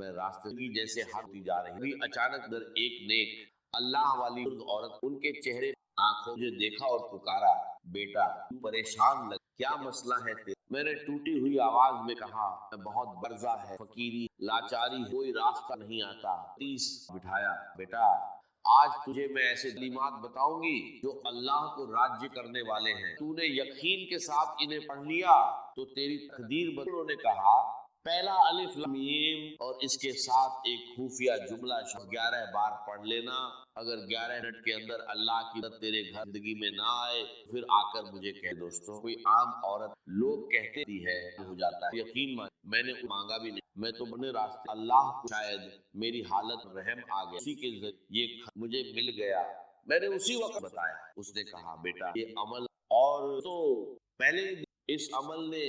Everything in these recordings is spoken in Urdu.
میں راستے کی جیسے ہاتھی جا رہی بھی اچانک در ایک نیک اللہ والی عورت ان کے چہرے آنکھوں سے دیکھا اور پکارا، بیٹا تو پریشان لگ، کیا مسئلہ ہے تیرا؟ میں نے ٹوٹی ہوئی آواز میں کہا، میں بہت برزہ ہے، فقیری، لاچاری، کوئی راستہ نہیں آتا۔ تیس بٹھایا، بیٹا آج تجھے میں ایسے تعلیمات بتاؤں گی جو اللہ کو راجیہ کرنے والے ہیں، تو نے یقین کے ساتھ انہیں پڑھ لیا تو تیری تقدیر بدل۔ انہوں نے کہا، پہلا الف لام میم اور اس کے ساتھ ایک خفیہ جملہ 11 بار پڑھ لینا، اگر 11 منٹ کے اندر اللہ کی مدد تیرے گھر زندگی میں نہ آئے پھر آ کر مجھے کہہ۔ دوستوں کوئی عام عورت لوگ کہتے بھی ہے ہو جاتا ہے، یقین مان میں نے مانگا بھی نہیں، میں تو اپنے راستے اللہ کو شاید میری حالت رحم آ گیا، اسی کے ذریعے یہ مجھے مل گیا، میں نے اسی وقت بتایا۔ اس نے کہا، بیٹا یہ عمل اور تو پہلے اس عمل نے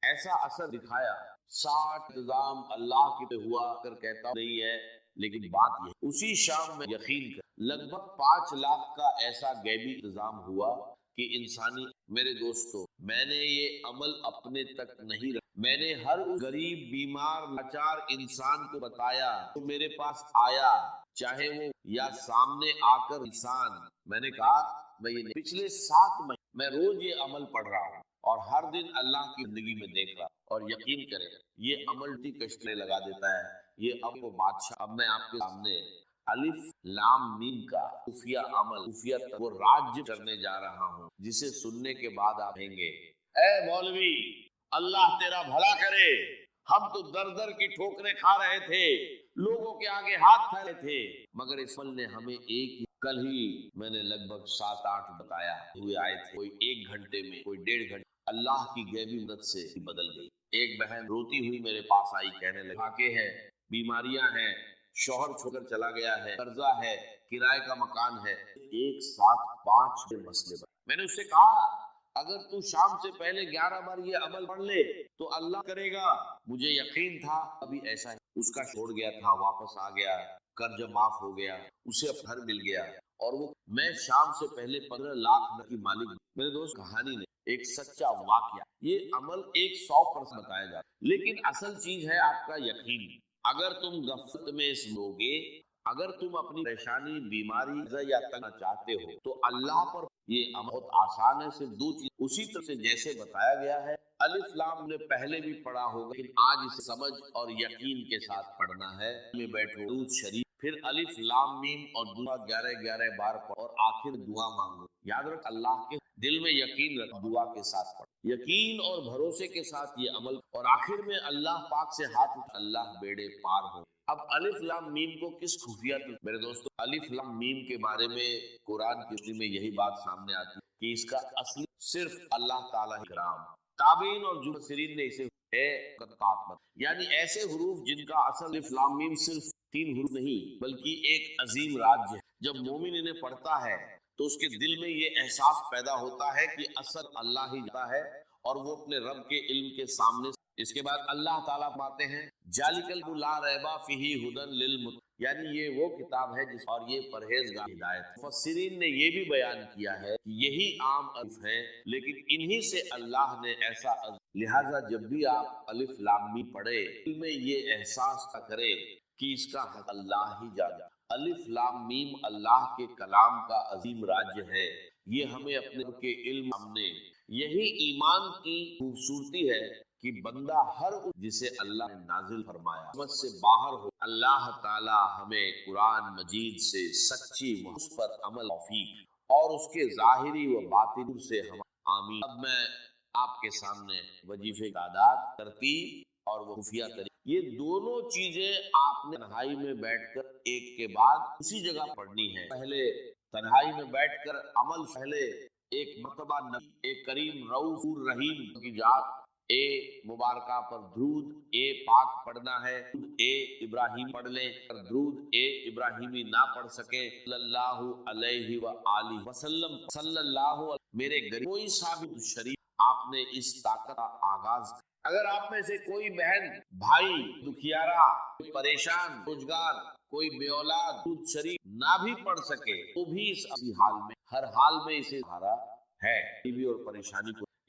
ایسا اثر دکھایا، 60 انتظام اللہ کی ہوا کر کہتا نہیں ہے، لیکن بات یہ اسی شام میں یقین کر لگ بھگ 5 لاکھ کا ایسا غیبی انتظام ہوا کہ انسانی۔ میرے دوستو میں نے یہ عمل اپنے تک نہیں رکھا، میں نے ہر غریب، بیمار، لاچار انسان کو بتایا جو میرے پاس آیا، چاہے وہ یا سامنے آ کر انسان، میں نے کہا میں یہ پچھلے 7 مہینے میں روز یہ عمل پڑھ رہا ہوں اور ہر دن اللہ کی زندگی میں دیکھ رہا، اور یقین کریں یہ عمل ٹی کشتیں لگا دیتا ہے۔ یہ اب وہ بادشاہ، اب میں آپ کے سامنے الف لام میم کا خفیہ عمل، خفیہ وہ راج کرنے جا رہا ہوں، جسے سننے کے بعد آپ کہیں گے، اے مولوی اللہ تیرا بھلا کرے، ہم تو در در کی ٹھوکریں کھا رہے تھے، لوگوں کے آگے ہاتھ پھیلے تھے، مگر اس عمل نے ہمیں ایک ہی، کل ہی میں نے لگ بھگ 7-8 بتایا ہوئے آئے تھے، کوئی 1 گھنٹے میں، کوئی 1.5 گھنٹے اللہ کی غیبی مدد سے بدل گئی۔ ایک بہن روتی ہوئی میرے پاس آئی، کہنے لگی فاقے ہیں، بیماریاں ہیں، شوہر چھوڑ کر چلا گیا ہے، قرضہ ہے، کرائے کا مکان ہے، ایک ساتھ 5 مسئلے بنے۔ میں نے اس سے کہا اگر تو شام سے پہلے 11 بار یہ عمل پڑھ لے تو اللہ کرے گا۔ مجھے یقین تھا ابھی ایسا ہی، اس کا چھوڑ گیا تھا، واپس آ گیا، قرض معاف ہو گیا، اسے اب گھر مل گیا، اور وہ میں شام سے پہلے 15 لاکھ کی مالک۔ میرے دوست کہانی نے ایک سچا واقعہ، یہ عمل 100% بتایا جاتا ہے، لیکن اصل چیز ہے آپ کا یقین۔ اگر تم غفلت میں اس لوگے، اگر تم اپنی پریشانی، بیماری یا تنگ چاہتے ہو تو اللہ پر یہ بہت آسان ہے، صرف 2 چیز اسی طرح سے جیسے بتایا گیا ہے۔ الف لام نے پہلے بھی پڑھا ہوگا، لیکن آج اسے سمجھ اور یقین کے ساتھ پڑھنا ہے۔ میں بیٹھو، درود شریف، پھر الف لام میم اور دعا 11 بار پڑھ اور آخر دعا مانگو۔ یاد رکھ اللہ کے دل میں یقین رکھ، دعا کے ساتھ پڑھ، یقین اور بھروسے کے ساتھ یہ عمل، اور آخر میں اللہ پاک سے ہاتھ اٹھا، اللہ بیڑے پار ہو۔ اب الف لام میم کو کس خفیہ، میرے دوستو الف لام میم کے بارے میں قرآن کی میں یہی بات سامنے آتی ہے کہ اس کا اصلی صرف اللہ تعالیٰ ہی کرام، تابعین اور مفسرین نے اسے یعنی ایسے حروف جن کا اصل الف لام میم صرف 3 حروف نہیں بلکہ ایک عظیم راج ہے۔ جب مومن انہیں پڑھتا ہے تو اس کے دل میں یہ احساس پیدا ہوتا ہے کہ اصل اللہ ہی جاتا ہے، اور وہ اپنے رب کے علم کے سامنے۔ اس کے بعد اللہ تعالیٰ پاتے ہیں ذالک الکتاب لا ریب فیہ ھدی للمتقین، یعنی یہ وہ کتاب ہے جس اور یہ پرہیزگار ہدایت۔ مفسرین نے یہ بھی بیان کیا ہے کہ یہی عام الف ہے، لیکن انہی سے اللہ نے ایسا لہٰذا جب بھی آپ الف لام میم پڑھے دل میں یہ احساس نہ کرے کہ اس کا حق اللہ ہی جانا۔ الف لام میم اللہ کے کلام کا عظیم راج ہے، یہ ہمیں اپنے کے علم سامنے، یہی ایمان کی خوبصورتی ہے کہ بندہ ہر جسے اللہ نے نازل فرمایا سمجھ سے باہر ہو۔ اللہ تعالی ہمیں قرآن مجید سے سچی اس پر عمل توفیق اور اس کے ظاہری و باطن سے ہم آمین۔ اب میں آپ کے سامنے وظیفے کا اعداد، ترتیب اور وہ خفیہ طریقہ، یہ دونوں چیزیں آپ نے تنہائی میں بیٹھ کر ایک کے بعد اسی جگہ پڑھنی ہے۔ پہلے تنہائی میں بیٹھ کر عمل، پہلے ایک مرتبہ نبی، ایک کریم رؤوف رحیم کی ذات اے مبارکہ پر درود اے پاک پڑھنا ہے، اے ابراہیم پڑھ لیں، درود اے ابراہیمی نہ پڑھ سکیں صلی اللہ علیہ وآلہ وسلم، صلی اللہ علیہ میرے غریب کوئی ثابت شریف آپ نے اس طاقت کا آغاز۔ اگر آپ میں سے کوئی بہن بھائی دکھیارا، کوئی پریشان، روزگار، کوئی بے اولاد درود شریف نہ بھی پڑھ سکے تو بھی اس حال میں، ہر حال میں اسے سہارا ہے، بیوی اور پریشانی کو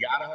11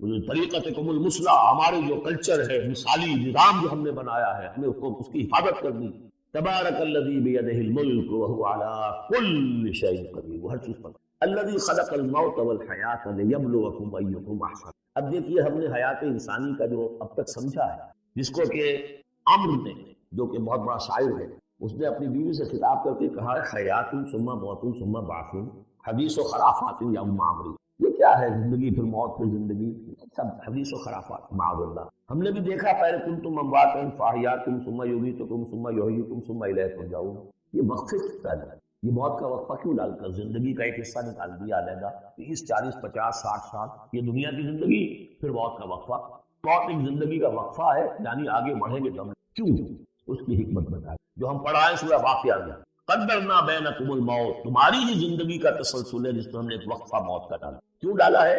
طریقتکم المثلی، ہمارے جو کلچر ہے، مثالی نظام جو ہم نے بنایا ہے، ہمیں اس کی حفاظت کرنی۔ تبارک الذی بیدہ الملک وہو علی کل شیء قدیر، وہ ہر چیز پر۔ الذی خلق الموت والحیات لیبلوکم ایکم احسن۔ اب دیکھیے ہم نے حیات انسانی کا جو اب تک سمجھا ہے، جس کو کہ عمرو نے، جو کہ بہت بڑا شاعر ہے، اس نے اپنی بیوی سے خطاب کر کے کہا ہے حیات ثم موت ثم بعث حدیث و خرافات یا ام عمرو۔ یہ کیا ہے زندگی پھر موت پھر زندگی، سب حدیث و خرافات معاذ اللہ۔ ہم نے بھی دیکھا پہلے کنتم امواتا فاحیاکم ثم یمیتکم ثم یحییکم ثم الیہ ترجعون۔ یہ وقفے پہلے یہ موت کا وقفہ کیوں ڈال کر زندگی کا ایک حصہ نکال دیا علیحدہ، 30 40 50 60 سال یہ دنیا کی زندگی، پھر موت کا وقفہ۔ موت ایک زندگی کا وقفہ ہے، یعنی آگے بڑھیں گے تم کیوں، اس کی حکمت بتائے جو ہم پڑھائیں سورہ واقعہ میں۔ قدرنا بینکم الموت، تمہاری ہی زندگی کا تسلسل ہے جس میں ہم نے ایک وقفہ موت کا ڈالا۔ کیوں ڈالا ہے؟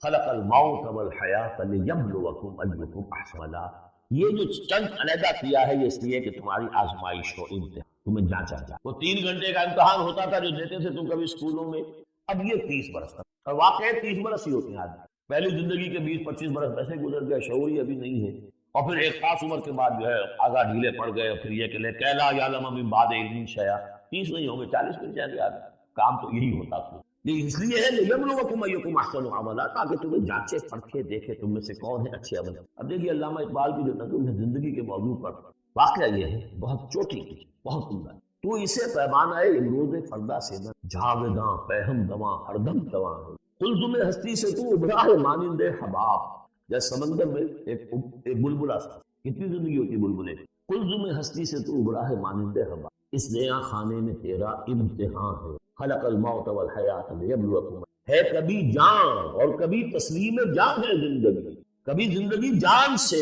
خلق الموت والحیات لیبلوکم ایکم احسن عملا۔ یہ جو چند علیحدہ کیا ہے یہ اس لیے کہ تمہاری آزمائش ہو، امتحان، تمہیں جانچا جائے۔ وہ 3 گھنٹے کا امتحان ہوتا تھا جو دیتے تھے تم کبھی اسکولوں میں، اب یہ 30 برس کا، اور واقعی 30 برس ہی ہوتے ہیں آدمی۔ پہلی زندگی کے 20 25 برس ویسے گزر گئے، شعور ہی ابھی نہیں ہے، اور پھر ایک خاص عمر کے بعد جو ہے آگاہ ڈھیلے پڑ گئے، اور پھر یہ کہ لا یعلم من بعد علم شیئا، 30 نہیں ہوں گے 40 مل جائیں گے آدمی۔ کام تو یہی ہوتا تھا، اس لیے ہے لیبلوکم ایکم احسن عملا، تاکہ تمہیں جانچے پرکھے دیکھے تم میں سے کون ہے اچھے عمل۔ اب دیکھیے علامہ اقبال کی جو نظم ہے زندگی کے موضوع پر، واقعہ یہ ہے بہت چوٹی کی، بہت عمدہ۔ تو اسے پیمانہ امروز فردا سے نہ جاویداں پہم دواں ہر دم دواں ہے، قلزم ہستی سے تو ابھرا ہے مانند حباب۔ جیسے سمندر میں ایک بلبلا سا، کتنی زندگی ہوتی ہے بلبلے، قلزم ہستی سے تو ابھرا ہے مانند حباب، اس نیا خانے میں تیرا امتحان ہے، خلق الموت والحیات لیبلوکم۔ ہے کبھی جان اور کبھی تسلیم جان ہے زندگی، کبھی زندگی جان سے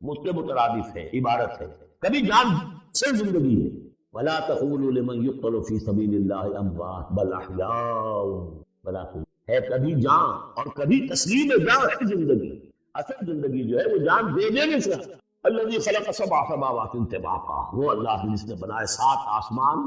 مترادف ہے، عبارت ہے، کبھی جان سے زندگی ہے۔ ولا تقولوا لمن يقتل في سبيل الله اموات بل احياء ولكن، ہے کبھی جان اور کبھی تسلیم جان ہے زندگی۔ اصل زندگی جو ہے وہ جان دے دینے سے۔ الذي خلق 7 سماوات طباقا، وہ اللہ جس نے بنائے 7 آسمان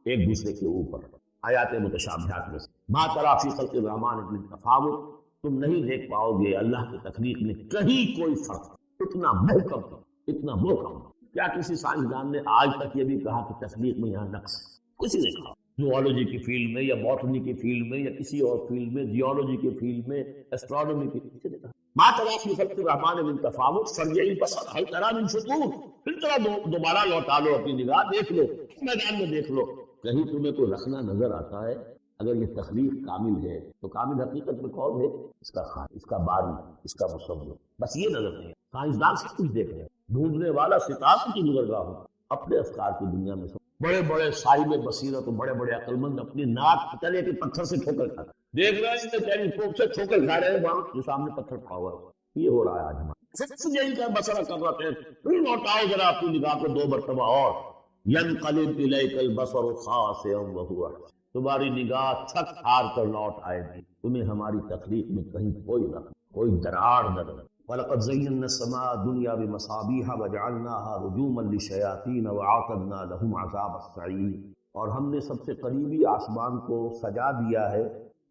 ایک دوسرے کے اوپر۔ آیات متشابہات میں سے ما تری فی خلق الرحمن من تفاوت، تم نہیں دیکھ پاؤ گے اللہ کی تخلیق میں کہیں کوئی فرق، اتنا محکم، اتنا محکم۔ کیا کسی سائنسدان نے آج تک یہ بھی کہا کہ تخلیق میں یہاں نقص ہے؟ کسی نے کہا؟ زوالوجی کی فیلڈ میں یا باٹنی کی فیلڈ میں یا کسی اور فیلڈ میں، جیولوجی کی فیلڈ میں، اسٹرانومی کی، کسی نے کہا؟ ما تری فی خلق الرحمن من تفاوت فارجع البصر هل تری من فطور، پھر ذرا دوبارہ لوٹا لو اپنی نگاہ، دیکھ لو میدان میں، دیکھ لو کہیں تمہیں کوئی رکھنا نظر آتا ہے؟ اگر یہ تخلیق کامل ہے تو کامل حقیقت میں کون ہے؟ اس کا خالق، اس کا باری، اس کا مصور۔ بس یہ نظر نہیں ہے، سائنسدان سب کچھ دیکھ رہے ہیں، ڈھونڈنے والا ستاروں کی گزرگاہ ہو، اپنے افکار کی دنیا میں بڑے بڑے صاحب بصیرت اور بڑے بڑے عقل مند اپنی ناک تلے کے پتھر سے ٹھوکر کھاتے دیکھ رہے ہیں، ٹیلیسکوپ سے ٹھوکر کھا رہے ہیں وہاں جو سامنے پتھر کھا ہوا ہے۔ یہ ہو رہا ہے آج ہمارا سب سے یہی کا بسرا کر رہے ہیں۔ پھر لوٹاؤ ذرا اپنی نگاہ کو 2 مرتبہ اور، ينقلب إليك البصر خاسئا وهو حسير، تمہاری نگاہ تھک ہار کر لوٹ آئے گی، تمہیں ہماری تخلیق میں کہیں کوئی نہ، کوئی دراڑ نہ رہے۔ وَلَقَدْ زَيَّنَّا السَّمَاءَ الدُّنْيَا بِمَصَابِيحَ وَجَعَلْنَاهَا رُجُومًا لِلشَّيَاطِينَ وَأَعْتَدْنَا لَهُمْ عَذَابَ السَّعِيرِ، اور ہم نے سب سے قریبی آسمان کو سجا دیا ہے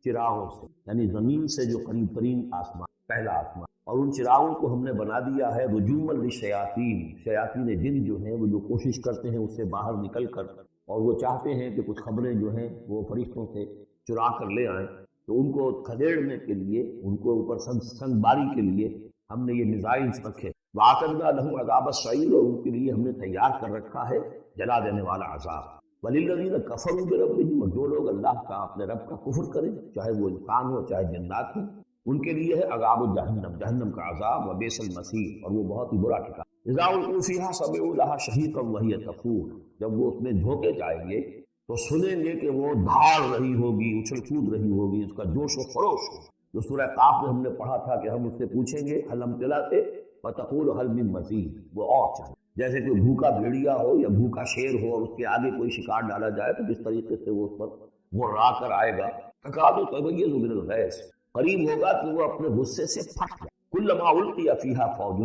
چراغوں سے، یعنی زمین سے جو قریب ترین آسمان، پہلا آسمان، اور ان چراغوں کو ہم نے بنا دیا ہے رجومًا للشیاطین، شیاطین جن جو ہیں وہ جو کوشش کرتے ہیں اس سے باہر نکل کر، اور وہ چاہتے ہیں کہ کچھ خبریں جو ہیں وہ فرشتوں سے چرا کر لے آئیں، تو ان کو کھدیڑنے کے لیے، ان کو اوپر سنگ باری کے لیے ہم نے یہ میزائلز رکھے۔ وَأَعْتَدْنَا لَهُمْ عَذَابَ السَّعِيرِ، اور ان کے لیے ہم نے تیار کر رکھا ہے جلا دینے والا عذاب۔ وَلِلَّذِينَ كَفَرُوا بِرَبِّهِمْ، اور جو لوگ اللہ کا، اپنے رب کا کفر کریں، چاہے وہ انسان ہو چاہے جنات ہوں، ان کے لیے ہے عذاب جہنم، جہنم کا عذاب، وبئس المصیر، اور وہ بہت ہی برا ٹھکانہ۔ اذا القوا فیہا سمعوا لها شہیقا وہی تفور، جب وہ اس میں جھونکے جائیں گے تو سنیں گے کہ وہ دھاڑ رہی ہوگی، اچھل کود رہی ہوگی، اس کا جوش و خروش ہو۔ جو سورہ قاف میں ہم نے پڑھا تھا کہ ہم اس سے پوچھیں گے حل امتلاتے وتقول حل من مزید، وہ اور چاہے، جیسے کوئی بھوکا بھیڑیا ہو یا بھوکا شیر ہو اور اس کے آگے کوئی شکار ڈالا جائے تو جس طریقے سے وہ اس پر وہ را کر آئے گا، تکاد تمیز من الغیظ، قریب ہوگا کہ وہ اپنے غصے سے پھٹ جائے۔ کلما القی فیہا فوج،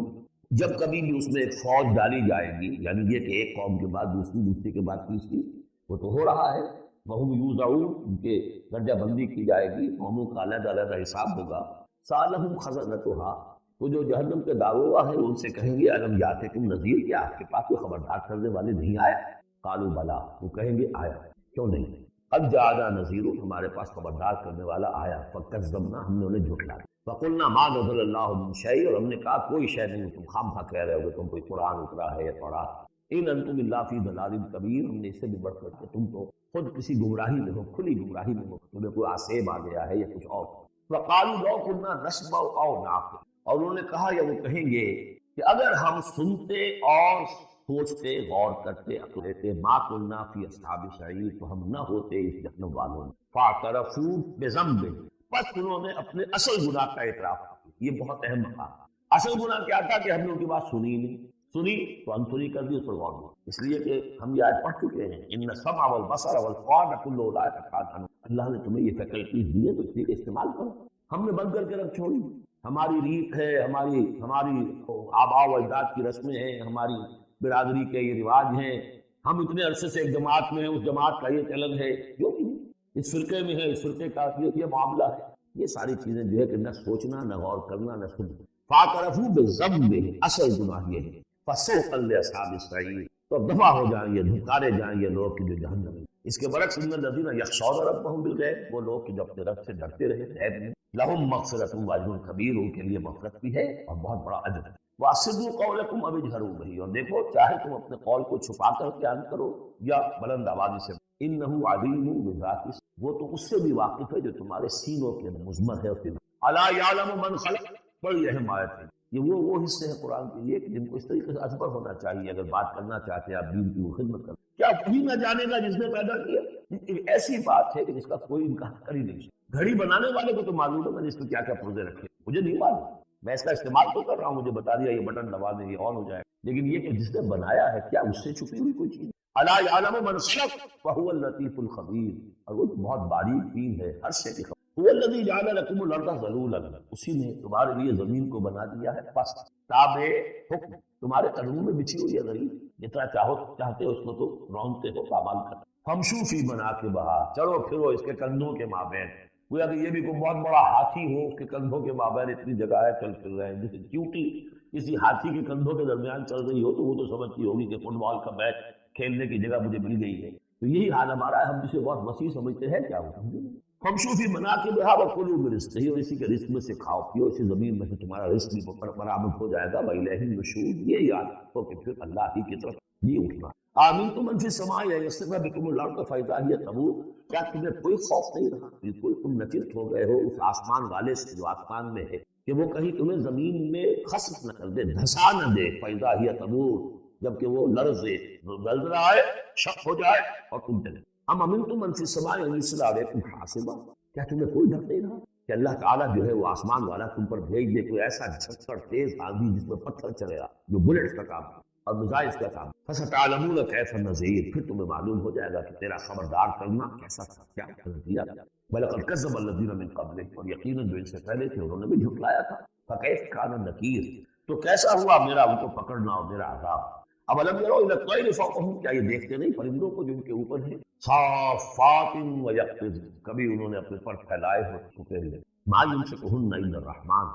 جب کبھی بھی اس میں ایک فوج ڈالی جائے گی، یعنی یہ کہ ایک قوم کے بعد دوسری، دوسری کے بعد تیسری، وہ تو ہو رہا ہے، وہم یوزعون، ان کے درجہ بندی کی جائے گی، قوموں کا علیحدہ علیحدہ حساب ہوگا۔ سالہم خزنتھا، تو جو جہنم کے داروغہ ہیں ان سے کہیں گے الم یاتکم نذیر، کیا آپ کے پاس کوئی خبردار کرنے والے نہیں آیا؟ قالوا بلا، وہ کہیں گے آیا، کیوں نہیں؟ قد جاءنا نذیر، ہمارے پاس خبردار کرنے والا آیا، فکذبنا، ہم نے انہیں جھٹلایا، فقلنا ما نزل اللہ من شیء، اور ہم نے کہا کوئی شے نہیں، تم خامخواہ کہہ رہے ہو کہ تم کوئی قرآن اترا ہے یا تورات، ان انتم الا فی ضلال کبیر، ہم نے اس سے بھی بڑھ کر کہ تم تو خود کسی گمراہی میں ہو، کھلی گمراہی میں ہو، تمہیں کوئی آسیب آ گیا ہے یا کچھ اور۔ وقالوا لو کنا نسمع او نعقل، اور انہوں نے کہا یا وہ کہیں گے کہ اگر ہم سنتے اور سوچتے، غور کرتے، عقل لیتے، ما کنا فی اصحاب السعیر، تو ہم نہ ہوتے اس جہنم والوں میں۔ فاعترفوا بذنب، بس انہوں نے اپنے اصل گناہ کا اعتراف کیا۔ یہ بہت اہم مقام۔ اصل گناہ کیا تھا کہ ہم نے ان کی بات سنی نہیں، سنی تو انسنی کر دی، اس پر غور نہیں، اس لیے کہ ہم یہ آیت پڑھ چکے ہیں ان السمع والبصر والفؤاد کل اولئک کان عنہ، اللہ نے تمہیں یہ فیکلٹیز دی ہے تو اس لیے استعمال کرو۔ ہم نے بند کر کے رکھ چھوڑی، ہماری ریت ہے، ہماری آباء و اجداد کی رسمیں ہیں، ہماری برادری کے یہ رواج ہیں، ہم اتنے عرصے سے ایک جماعت میں ہیں، اس جماعت کا یہ چلن ہے، جو بھی اس فرقے میں ہے، اس فرقے کا یہ معاملہ ہے، یہ ساری چیزیں جو ہے کہ نہ سوچنا، نہ غور کرنا، نہ سننا۔ فاعترفوا بذنب، اصل گناہ یہ ہے، فسوقا لاصحاب السعیر، تو دفع ہو جائیں گے، دھکارے جائیں گے لوگ کہ جو جہنم ہے۔ اس کے برعکس ان الذین یخشون ربهم بالغیب، وہ لوگ کہ جو اپنے رب سے ڈرتے رہے غیب میں، لہم مغفرۃ واجر کبیر، ان کے لیے مغفرت بھی ہے اور بہت بڑا اجر ہے۔ واسروا قولکم او اجہروا بہ، اور دیکھو چاہے تم اپنے قول کو چھپا کر بیان کرو یا بلند آوازی سے، انہ علیم بذات الصدور، وہ تو اس سے بھی واقف ہے جو تمہارے سینوں کے مضمر ہے، الا یعلم من خلق، بڑی اہم آیت ہے یہ، وہ حصے ہیں قرآن کے لیے کہ جن کو اس طریقے سے ازبر ہونا چاہیے اگر بات کرنا چاہتے ہیں آپ دین کی وہ خدمت کریں۔ کیا وہی نہ جانے گا جس نے پیدا کیا؟ ایک ایسی بات ہے کہ جس کا کوئی انکار کر ہی نہیں سکتا۔ گھڑی بنانے والے کو تو معلوم ہے میں نے اس میں کیا کیا پرزے رکھے، مجھے نہیں معلوم، میں اس کا استعمال تو کر رہا ہوں، مجھے بتا دیا یہ بٹن دبا دیں یہ آن ہو جائے، لیکن یہ کہ جس نے بنایا ہے کیا اس سے چھپی ہوئی کوئی چیز؟ الا یعلم من خلق وهو اللطیف الخبیر، اور وہ بہت باریک چیز ہے، ہر شے کی خبر۔ هو الذی جعل لكم الارض ذلولا، اسی نے تمہارے لیے زمین کو بنا دیا ہے پست، تابع حکم، تمہارے قدموں میں بچھی ہوئی ہے غریب، جتنا چاہتے ہو اس کو تو رونتے ہو، پابند کرتے۔ فمشوا فی مناکبہا، چلو پھرو اس کے کندھوں کے مابین، گویا کہ یہ بھی کوئی بہت بڑا ہاتھی ہو، اس کے کندھوں کے مابین اتنی جگہ ہے، چل پھر رہے ہیں، جیسے چیونٹی کسی ہاتھی کے کندھوں کے درمیان چل رہی ہو تو وہ تو سمجھتی ہوگی کہ فٹ بال کا میچ کھیلنے کی جگہ مجھے مل گئی ہے، تو یہی حال ہمارا ہے، ہم جسے بہت وسیع سمجھتے ہیں کیا ہوتا ہے۔ فمشوا فی مناکبہا وکلوا من رزقہ، اور اسی کے رزق میں سے کھاؤ پیو، اسی زمین میں سے تمہارا رزق بھی برآمد ہو جائے گا، وإلیہ النشور، یہ یاد رکھو کہ پھر اللہ ہی کی طرف یہ اٹھنا۔ آمنتم من فی السماء ان یخسف بکم الارض فاذا ہی تمور، کیا تمہیں کوئی خوف نہیں رہا، بالکل تم نچت ہو گئے ہو اس آسمان والے سے جو آسمان میں ہے کہ وہ کہیں تمہیں زمین میں خسف نہ کر دے، دھسا نہ دے، فاذا ہی تمور، جبکہ وہ لرزے، زلزلہ آئے، شک ہو جائے اور تم چلے۔ ام امنتم من فی السماء ان یرسل علیکم حاصبا، کیا تمہیں کوئی ڈر نہیں رہا کہ اللہ تعالیٰ جو ہے وہ آسمان والا تم پر بھیج دے کوئی ایسا جھکڑ تیز آندھی جس میں پتھر چلے گا، جو بلٹس کا کام ہے اور میزائلز کا کام۔ فستعلمون کیف النذیر، پھر تمہیں معلوم ہو جائے گا کہ تیرا خبردار کرنا کیسا تھا، کیا نتیجہ تھا۔ بلقد کذب الذین من قبلہم، اور یقیناً جو ان سے پہلے تھے انہوں نے بھی جھٹلایا تھا۔ فکیف کان نکیر، تو کیسا ہوا میرا ان کو پکڑنا اور میرا عذاب۔ اب الم یروا الی الطیر فوقہم، کیا یہ دیکھتے نہیں پرندوں کو جو ان کے اوپر ہیں، صافات و یقظ، کبھی انہوں نے اپنے پر پھیلائے ہو چھپے ہوئے، ما یمسکہن الا الرحمن،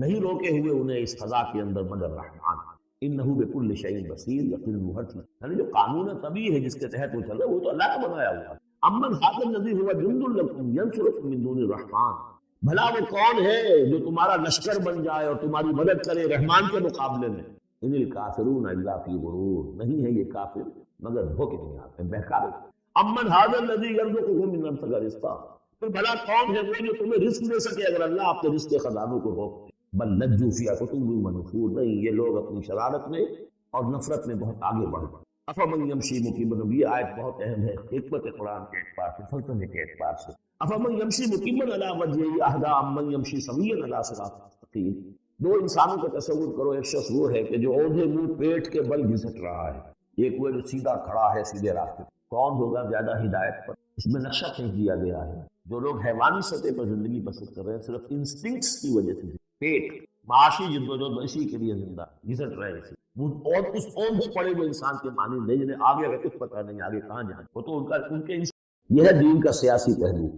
نہیں روکے ہوئے انہیں اس فضا کے اندر مگر رحمان، انہ بکل شیء بصیر، یقین وہ ہر چیز، یعنی جو قانون طبیعی ہے جس کے تحت وہ چل رہا ہے وہ تو اللہ کا بنایا ہوا ہے۔ امن ذا الذی هو جند لکم ینصرکم من دون الرحمن، بھلا وہ کون ہے جو تمہارا لشکر بن جائے اور تمہاری مدد کرے رحمان کے مقابلے میں۔ ان الکافرون الا فی غرور، نہیں ہے یہ کافر مگر دھوکے میں آتے ہیں، بہکارے۔ امن ھذا الذی یرزقکم من امسک رزقا، تو بھلا کون ہے وہ جو تمہیں رزق دے سکے اگر اللہ اپنے رزق کے خزانوں کو روک دے۔ بل لجوا فی عتو ونفور، نہیں یہ لوگ اپنی شرارت میں اور نفرت میں بہت آگے بڑھ گئے۔ افمن یمشی مکبا، یہ آیت بہت اہم ہے حکمت قرآن کے اعتبار سے، فلسفے کے اعتبار سے۔ افمن یمشی مکبا علی وجهه اهدی امن یمشی سویا علی صراط مستقیم، دو انسانوں کا تصور کرو، ایک شخص وہ ہے کہ جو اوندھے منہ پیٹ کے بل گھسٹ رہا ہے، ایک وہ جو سیدھا کھڑا ہے سیدھے راستے، کون ہوگا زیادہ ہدایت پر؟ اس میں نقشہ کھینچ دیا گیا ہے۔ جو لوگ حیوانی سطح پر زندگی بسر کر رہے ہیں صرف انسٹنکٹس کی وجہ سے، پیٹ معاشی جدوجہد اسی کے لیے زندہ گھسٹ رہے ہیں، اور اس اوندھے پڑے ہوئے انسان کے معنی نہیں جنہیں آگے اگر کچھ پتہ نہیں آگے کہاں جائیں، وہ تو ان کے یہ ہے دین کا سیاسی پہلو۔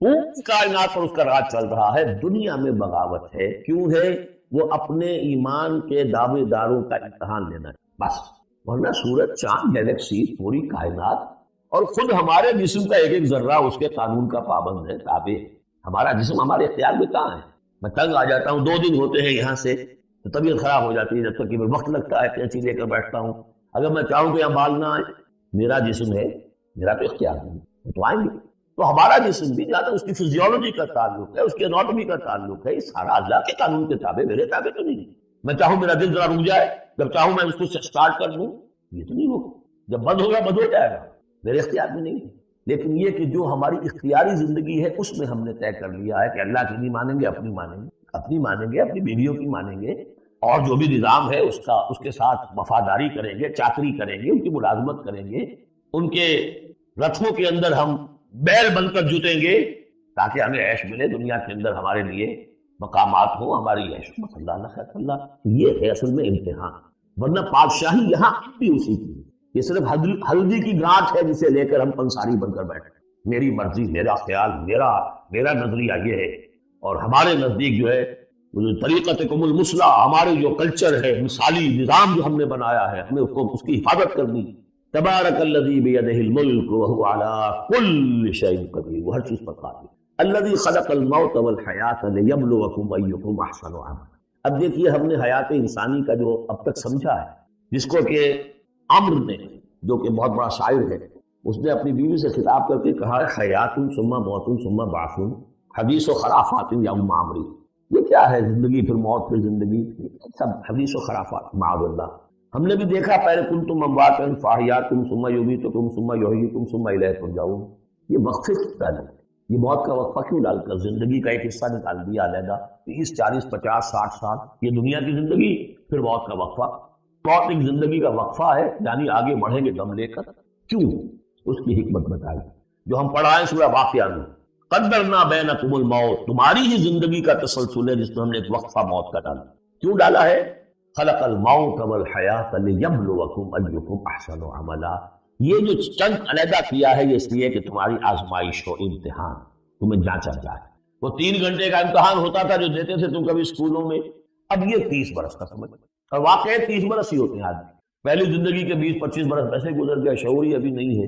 پوری کائنات پر اس کا راج چل رہا ہے. دنیا میں بغاوت ہے. کیوں ہے؟ وہ اپنے ایمان کے دعوے داروں کا امتحان لینا ہے بس. ورنہ سورج، چاند، گیلیکسی، پوری کائنات اور خود ہمارے جسم کا ایک ایک ذرہ اس کے قانون کا پابند ہے، تابع ہے. ہمارا جسم ہمارے اختیار میں کہاں ہے؟ میں تنگ آ جاتا ہوں، 2 دن ہوتے ہیں یہاں سے تو طبیعت خراب ہو جاتی ہے، جب تک کہ میں وقت لگتا ہے کینچی لے کر بیٹھتا ہوں. اگر میں چاہوں کہ یہاں بال نہ آئے، میرا جسم ہے، میرا تو اختیار نہیں، تو آئیں گے. تو ہمارا جسم بھی جہاں اس کی فزیولوجی کا تعلق ہے، اس کی اناٹمی کا تعلق ہے، یہ سارا اللہ کے قانون کے تابع، میرے تابع تو نہیں. میں چاہوں میرا دل ذرا رک جائے، جب چاہوں میں اس کو سٹارٹ کر لوں، یہ تو نہیں ہوگا. جب بند ہوگا بند ہو جائے گا، میرے اختیار میں نہیں ہے. لیکن یہ کہ جو ہماری اختیاری زندگی ہے اس میں ہم نے طے کر لیا ہے کہ اللہ کی نہیں مانیں گے، اپنی مانیں گے، اپنی مانیں گے، اپنی بیویوں کی مانیں گے، اور جو بھی نظام ہے اس کے ساتھ وفاداری کریں گے، چاکری کریں گے، ان کی ملازمت کریں گے، ان کے رتھوں کے اندر ہم بیل بن کر جتیں گے تاکہ ہمیں عیش ملے، دنیا کے اندر ہمارے لیے مقامات ہوں، ہماری عیش. اللہ خیر اللہ. یہ ہے اصل میں امتحان. ورنہ بادشاہی یہاں بھی اسی کی ہے. یہ صرف ہلدی کی گانٹھ ہے جسے لے کر ہم پنساری بن کر بیٹھے. میری مرضی، میرا خیال، میرا نظریہ یہ ہے. اور ہمارے نزدیک جو ہے طریقتکم المثلی، ہمارے جو کلچر ہے، مثالی نظام جو ہم نے بنایا ہے، ہمیں اس کی حفاظت کرنی. تبارک الذی بیدہ الملک وہو علی کل شیء قدیر، وہ ہر چیز پر قادر. الذی خلق الموت والحیات لیبلوکم ایکم احسن عملا. اب دیکھیے ہم نے حیات انسانی کا جو اب تک سمجھا ہے، جس کو کہ عمر نے، جو کہ بہت بڑا شاعر ہے، اس نے اپنی بیوی سے خطاب کر کے کہا ہے حیات ثم موت ثم بعث حدیث و خرافات یا ام عمری. یہ کیا ہے؟ زندگی پھر موت پھر زندگی، سب حدیث و خرافات معاذ اللہ. ہم نے بھی دیکھا پہلے کنتم امواتا فاحیاکم ثم یمیتکم ثم یحییکم ثم الیہ ترجعون. یہ وقفے کی پہلے یہ موت کا وقفہ کیوں ڈال کر زندگی کا ایک حصہ نکال دیا علیحدہ؟ 30 40 50 60 سال یہ دنیا کی زندگی، پھر موت کا وقفہ. موت ایک زندگی کا وقفہ ہے، یعنی آگے بڑھیں گے دم لے کر. کیوں؟ اس کی حکمت بتائی جو ہم پڑھائیں سورہ واقعہ میں. قدرنا بینکم الموت، تمہاری ہی زندگی کا تسلسل ہے جس میں ہم نے ایک وقفہ موت کا ڈالا. کیوں ڈالا ہے؟ خلق الموت والحیات لیبلوکم ایکم احسن عملا. یہ جو چند علیحدہ کیا ہے یہ اس لیے کہ تمہاری آزمائش ہو، امتحان، تمہیں جانچا جائے. وہ 3 گھنٹے کا امتحان ہوتا تھا جو دیتے تھے تم کبھی اسکولوں میں، اب یہ 30 برس کا سمجھ. اور واقعی 30 برس ہی ہوتے ہیں آدمی. پہلی زندگی کے 20-25 برس ویسے گزر گئے، شعوری ابھی نہیں ہے.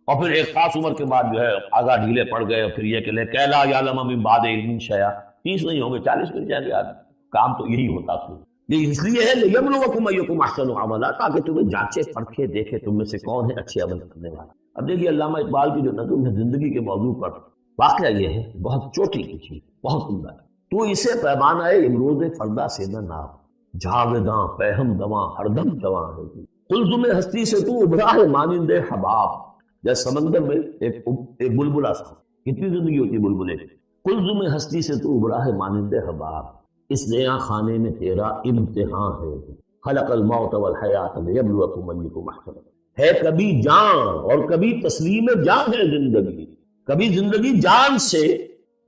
اور پھر ایک خاص عمر کے بعد جو ہے آگاہ ڈھیلے پڑ گئے، اور پھر یہ کہ لا یعلم من بعد علم شیئا. 30 نہیں ہوں گے، 40 مل جائیں گے آدمی. کام تو یہی ہوتا تھا. یہ اس لیے ہے لیبلوکم ایکم احسن عملا، تاکہ تمہیں جانچے پرکھے دیکھے تم میں سے کون ہے اچھے عمل کرنے والا. اب دیکھیے علامہ اقبال کی جو نظم ہے زندگی کے موضوع پر، واقعہ یہ ہے بہت چوٹی کی چیز، بہت عمدہ. تو اسے پیمانہ امروز فردا سے نہ نام، جاویداں پہم دواں ہر دم دواں ہے. قلزم ہستی سے تو ابھرا ہے مانند حباب. جیسے سمندر میں ایک بلبلا سا، کتنی زندگی ہوتی ہے بلبلے کی. قلزم ہستی سے تو ابھرا ہے مانند حباب، اس نیا خانے میں تیرا امتحان ہے. خلق الموت والحیات لیبلوکم ایکم احسن. ہے کبھی جان اور کبھی تسلیم جان ہے زندگی. کبھی زندگی جان سے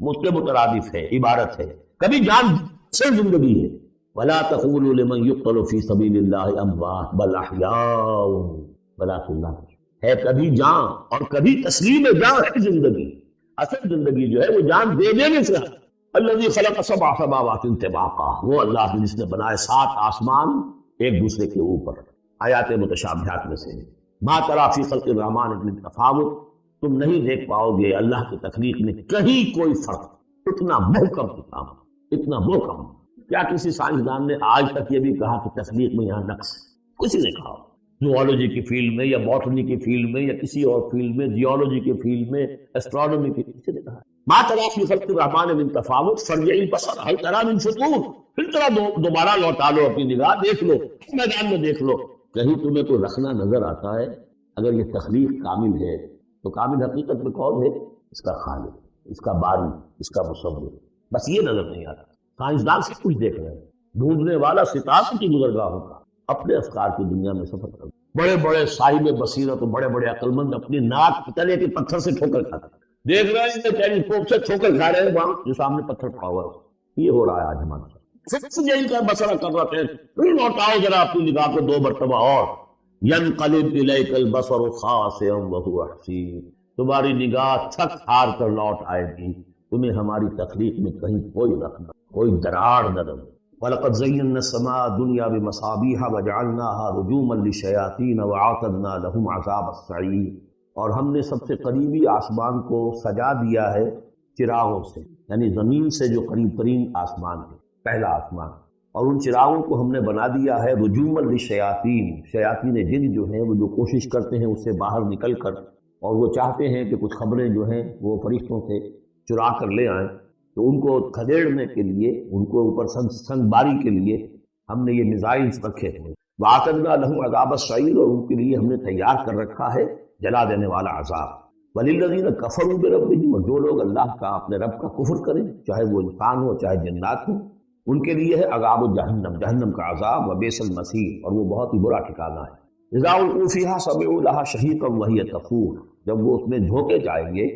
مترادف ہے، عبارت ہے، کبھی جان سے زندگی ہے. ولا تقولوا لمن يقتل في سبيل الله اموات بل احياء ولكن لا. ہے کبھی جان اور کبھی تسلیم جان ہے زندگی. اصل زندگی جو ہے وہ جان دے دینے سے. الذي خلق 7 سماوات طباقا، وہ اللہ جس نے بنائے 7 آسمان ایک دوسرے کے اوپر. آیات متشابہات میں سے ما ترى في خلق الرحمن من تفاوت، تم نہیں دیکھ پاؤ گے اللہ کی تخلیق میں کہیں کوئی فرق. اتنا محکم کام، اتنا محکم. کیا کسی سائنسدان نے آج تک یہ بھی کہا کہ تخلیق میں یہاں نقص ہے؟ کسی نے کہا؟ زوالوجی کی فیلڈ میں یا باٹنی کی فیلڈ میں یا کسی اور فیلڈ میں، جیولوجی کی فیلڈ میں، اسٹرانومی کی، کسی نے کہا؟ ما ترى في خلق الرحمن من تفاوت فارجع البصر هل ترى من فطور. پھر طرح دوبارہ لوٹا لو اپنی نگاہ، دیکھ لو میدان میں، دیکھ لو کہیں تمہیں کوئی رکھنا نظر آتا ہے. اگر یہ تخلیق کامل ہے تو کامل حقیقت میں کون ہے؟ اس کا خالق، اس کا باری، اس کا مصور. بس یہ نظر نہیں آتا. سائنسدان سب کچھ دیکھ رہے ہیں. ڈھونڈنے والا ستاروں کی گزرگاہوں کا اپنے افکار کی دنیا میں سفر کر. بڑے بڑے صاحب بصیرت، بڑے بڑے عقل مند اپنی ناک تلے کے پتھر سے ٹھوکر کھاتے ہیں. دیکھ رہے ہیں ٹیلیسکوپ سے ٹھوکر کھا رہے ہیں وہاں جو سامنے پتھر پڑا ہوا ہے. یہ ہو رہا ہے آج ہمارے ساتھ. یہی کا مسئلہ کر رہے ہیں. پھر لوٹاؤ ذرا اپنی نگاہ کو 2 مرتبہ اور. ينقلب الیک البصر خاسئا وهو حسیر، تمہاری نگاہ تھک ہار کر لوٹ آئے گی تمہیں ہماری تخلیق میں کہیں کوئی رکھنا، کوئی دراڑ نہ رہے۔ وَلَقَدْ زَيَّنَّا السَّمَاءَ الدُّنْيَا بِمَصَابِيحَ وَجَعَلْنَاهَا رُجُومًا لِلشَّيَاطِينَ وَأَعْتَدْنَا لَهُمْ عَذَابَ السَّعِيرِ، اور ہم نے سب سے قریبی آسمان کو سجا دیا ہے چراغوں سے، یعنی زمین سے جو قریب ترین آسمان ہے، پہلا آسمان، اور ان چراغوں کو ہم نے بنا دیا ہے رجوما للشیاطین، شیاطین جن جو ہیں وہ جو کوشش کرتے ہیں اس سے باہر نکل کر، اور وہ چاہتے ہیں کہ کچھ خبریں جو ہیں وہ فرشتوں سے چرا کر لے آئیں، تو ان کو کھدیڑنے کے لیے، ان کو اوپر سنگ باری کے لیے ہم نے یہ میزائلز رکھے ہیں۔ وَأَعْتَدْنَا لَهُمْ عَذَابَ السَّعِيرِ، اور ان کے لیے ہم نے تیار کر رکھا ہے جلا دینے والا عذاب۔ وَلِلَّذِينَ كَفَرُوا بِرَبِّهِمْ، اور جو لوگ اللہ کا، اپنے رب کا کفر کریں، چاہے وہ انسان ہو چاہے جنات ہو، ان کے لیے ہے عذاب جہنم، جہنم کا عذاب، وبئس المصیر، اور وہ بہت ہی برا ٹھکانہ ہے۔ اذا القوا فیہا سمعوا لها شہیقا وہی تفور، جب وہ اس میں جھونکے جائیں گے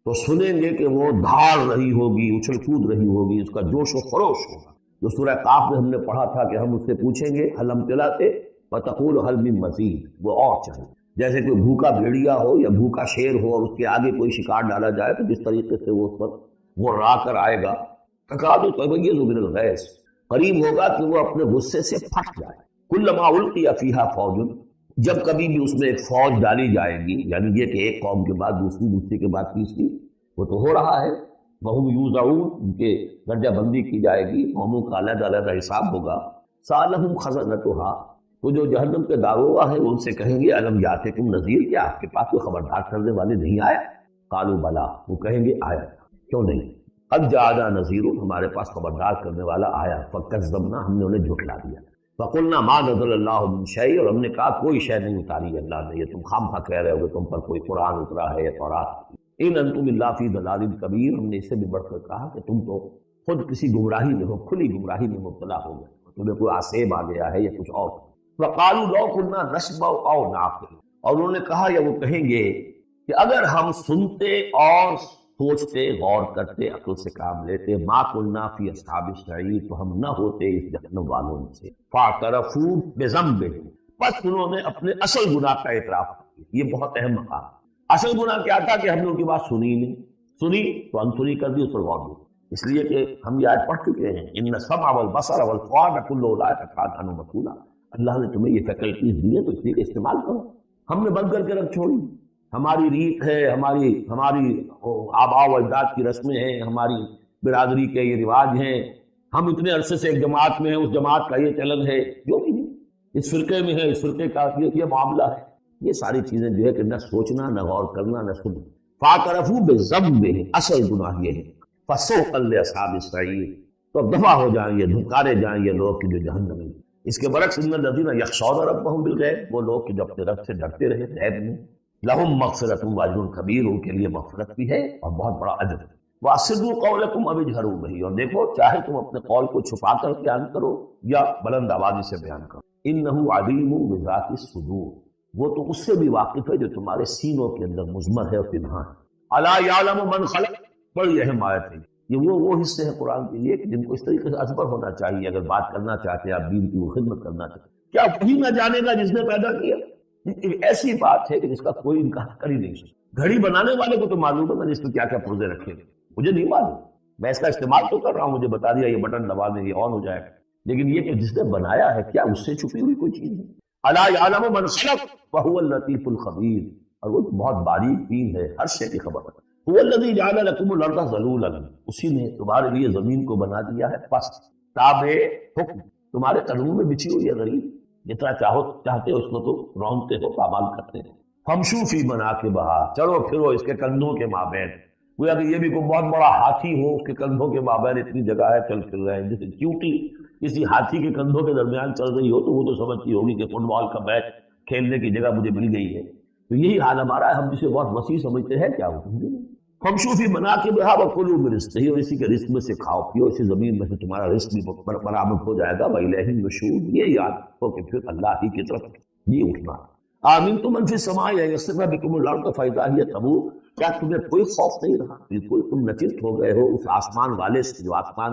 تو سنیں گے کہ وہ دھاڑ رہی ہوگی، اچھل کود رہی ہوگی، اس کا جوش و خروش ہوگا۔ جو سورہ قاف میں ہم نے پڑھا تھا کہ ہم اس سے پوچھیں گے حل امتلاتے وتقول حل من مزید، وہ اور چاہیے، جیسے کوئی بھوکا بھیڑیا ہو یا بھوکا شیر ہو اور اس کے آگے کوئی شکار ڈالا جائے تو جس طریقے سے وہ اس پر وہ را کر آئے گا، تکاد تمیز من الغیظ، قریب ہوگا کہ وہ اپنے غصے سے پھٹ جائے۔ کلما القی فیہا فوج، جب کبھی بھی اس میں ایک فوج ڈالی جائے گی، یعنی یہ کہ ایک قوم کے بعد دوسری، دوسری کے بعد تیسری، وہ تو ہو رہا ہے، وہم یوزعون، ان کے درجہ بندی کی جائے گی، قوموں کا علیحدہ علیحدہ حساب ہوگا۔ سألہم خزنتہا، وہ جو جہنم کے داروغہ ہیں ان سے کہیں گے الم یاتکم نذیر، کیا آپ کے پاس کوئی خبردار کرنے والے نہیں آیا؟ قالوا بلا، وہ کہیں گے آیا، کیوں نہیں، قد جاءنا نذیر، ہمارے پاس خبردار کرنے والا آیا، فکذبنا، ہم نے انہیں جھٹلا دیا۔ فقلنا ما نزل اللہ من شیء، اور ہم نے کہا کوئی شے نہیں اتاری اللہ نے، یہ تم خامخواہ کہہ رہے ہو کہ تم پر کوئی قرآن اترا ہے یا تورات، ان انتم الا فی ضلال کبیر، ہم نے اس سے بھی بڑھ کر کہا کہ تم تو خود کسی گمراہی میں ہو، کھلی گمراہی میں مبتلا ہو گئے، تمہیں کوئی آسیب آ گیا ہے یا کچھ اور۔ وقالوا لو كنا نسمع او نعقل، اور انہوں نے کہا یا وہ کہیں گے کہ اگر ہم سنتے اور سوچتے، غور کرتے، عقل سے کام لیتے، ما كنا فی اصحاب السعیر، تو ہم نہ ہوتے اس جہنم والوں میں سے۔ فاعترفوا بذنبهم، بس انہوں نے اپنے اصل گناہ کا اعتراف کیا۔ یہ بہت اہم مقام، اصل گناہ کیا تھا کہ ہم نے ان کی بات سنی نہیں، سنی تو انسنی کر دی، اس پر غور نہیں، اس لیے کہ ہم یہ آیت پڑھ چکے ہیں ان السمع والبصر والفؤاد کل اولئک کان عنہ مسئولا، اللہ نے تمہیں یہ فیکلٹیز دی ہیں تو اس لیے استعمال کرو۔ ہم نے بند کر کے رکھ چھوڑی، ہماری ریت ہے، ہماری آباء و اجداد کی رسمیں ہیں، ہماری برادری کے یہ رواج ہیں، ہم اتنے عرصے سے ایک جماعت میں ہیں، اس جماعت کا یہ چلن ہے، جو بھی نہیں، اس فرقے میں ہے، اس فرقے کا یہ معاملہ ہے، یہ ساری چیزیں جو ہے کہ نہ سوچنا، نہ غور کرنا، نہ سننا۔ فاعترفوا بذنبهم، اصل گناہ یہ ہے، فسوقا لاصحاب السعیر، تو دفع ہو جائیں یہ، دھکارے جائیں یہ لوگ کہ جو جہنم میں۔ اس کے برعکس ان الذین یخشون ربهم بالغیب، وہ لوگ کہ جو اپنے رب سے ڈرتے رہے غیب میں، لہم مغفرۃ واجر کبیر، ان کے لیے مغفرت بھی ہے اور بہت بڑا اجر۔ واسروا قولکم او اجہروا بہ، اور دیکھو چاہے تم اپنے قول کو چھپا کر بیان کرو یا بلند آوازی سے بیان کرو، انہ علیم بذات الصدور، وہ تو اس سے بھی واقف ہے جو تمہارے سینوں کے اندر مضمر ہے اور پنہاں ہے۔ الا یعلم من خلق، بڑی اہم آیت ہے یہ، وہ حصے ہیں قرآن کے لیے کہ جن کو اس طریقے سے ازبر ہونا چاہیے اگر بات کرنا چاہتے ہیں، آپ دین کی وہ خدمت کرنا چاہتے ہیں۔ کیا وہی نہ جانے گا جس نے پیدا کیا؟ ایک ایسی بات ہے کہ جس کا کوئی انکار کر ہی نہیں سکتا۔ گھڑی بنانے والے کو تو معلوم ہے جس میں کیا کیا پرزے رکھے گئے، مجھے نہیں معلوم، میں اس کا استعمال تو کر رہا ہوں، مجھے بتا دیا یہ بٹن دبا دیں یہ آن ہو جائے گا، لیکن یہ کہ جس نے بنایا ہے کیا اس سے چھپی ہوئی کوئی چیز ہے؟ الا یعلم من خلق وهو اللطیف الخبیر، اور وہ بہت باریک چیز ہے، ہر شے کی خبر ہے۔ هو الذی جعل لكم الارض ذلولا، اسی نے تمہارے لیے زمین کو بنا دیا ہے پست، تابع حکم، تمہارے قدموں میں بچھی ہوئی ہے، غریب جتنا چاہتے ہو اس کو تو رونتے ہو، پامال کرتے ہیں۔ فمشوا فی مناکبہا، چلو پھرو اس کے کندھوں کے مابین، گویا کہ یہ بھی کوئی بہت بڑا ہاتھی ہو، اس کے کندھوں کے مابین اتنی جگہ ہے، چل پھر رہے ہیں، جیسے چیوٹی کسی ہاتھی کے کندھوں کے درمیان چل رہی ہو تو وہ تو سمجھتی ہوگی کہ فٹ بال کا میچ کھیلنے کی جگہ مجھے مل گئی ہے، تو یہی حال ہمارا ہے، ہم جسے بہت وسیع سمجھتے ہیں کیا ہوتی ہے۔ فمشوا فی مناکبہا وکلوا من رزقہ، اور اسی کے رزق میں سے کھاؤ پیو، اسی زمین میں سے تمہارا رزق بھی برآمد ہو جائے گا، وإلیہ النشور، یہ یاد ہو کہ پھر اللہ ہی کی طرف یہ اٹھنا۔ آمنتم من فی السماء ان یخسف بکم الارض فاذا ہی تمور، کیا تمہیں کوئی خوف نہیں رہا، بالکل تم نچت ہو گئے ہو اس آسمان والے سے جو آسمان